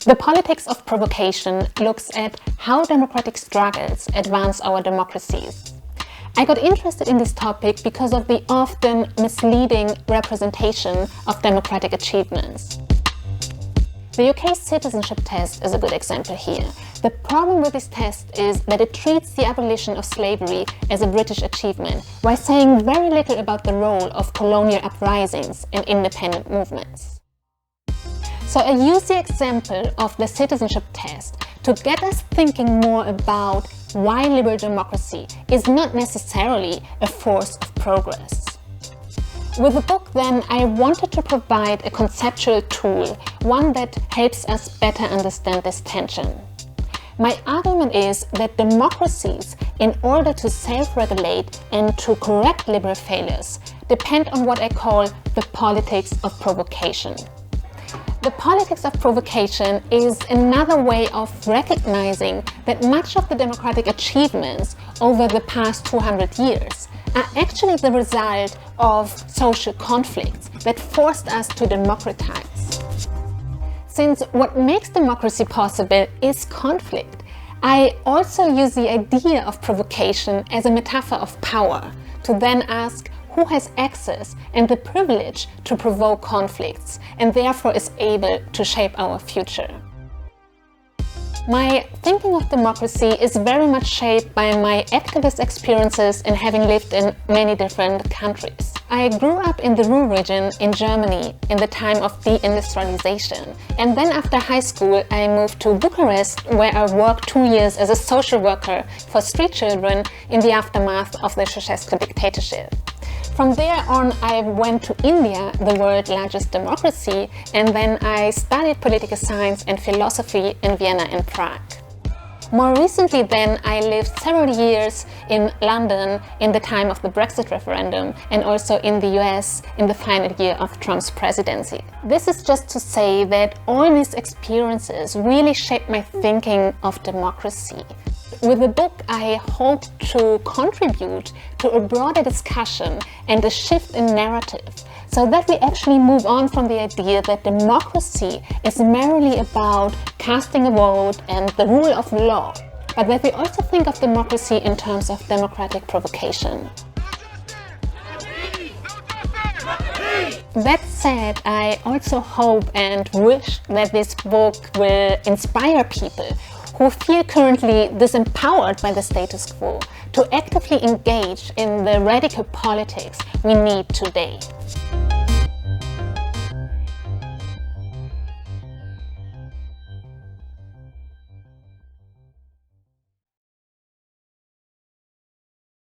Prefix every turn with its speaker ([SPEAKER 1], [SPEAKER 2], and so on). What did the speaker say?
[SPEAKER 1] The Politics of Provocation looks at how democratic struggles advance our democracies. I got interested in this topic because of the often misleading representation of democratic achievements. The UK citizenship test is a good example here. The problem with this test is that it treats the abolition of slavery as a British achievement, while saying very little about the role of colonial uprisings and independent movements. So I use the example of the citizenship test to get us thinking more about why liberal democracy is not necessarily a force of progress. With the book, then, I wanted to provide a conceptual tool, one that helps us better understand this tension. My argument is that democracies, in order to self-regulate and to correct liberal failures, depend on what I call the politics of provocation. The politics of provocation is another way of recognizing that much of the democratic achievements over the past 200 years are actually the result of social conflicts that forced us to democratize. Since what makes democracy possible is conflict, I also use the idea of provocation as a metaphor of power to then ask who has access and the privilege to provoke conflicts and therefore is able to shape our future. My thinking of democracy is very much shaped by my activist experiences in having lived in many different countries. I grew up in the Ruhr region in Germany in the time of deindustrialization, and then after high school I moved to Bucharest, where I worked 2 years as a social worker for street children in the aftermath of the Ceausescu dictatorship. From there on, I went to India, the world's largest democracy, and then I studied political science and philosophy in Vienna and Prague. More recently then, I lived several years in London in the time of the Brexit referendum and also in the US in the final year of Trump's presidency. This is just to say that all these experiences really shaped my thinking of democracy. With the book, I hope to contribute to a broader discussion and a shift in narrative so that we actually move on from the idea that democracy is merely about casting a vote and the rule of law, but that we also think of democracy in terms of democratic provocation. That said, I also hope and wish that this book will inspire people who feel currently disempowered by the status quo to actively engage in the radical politics we need today.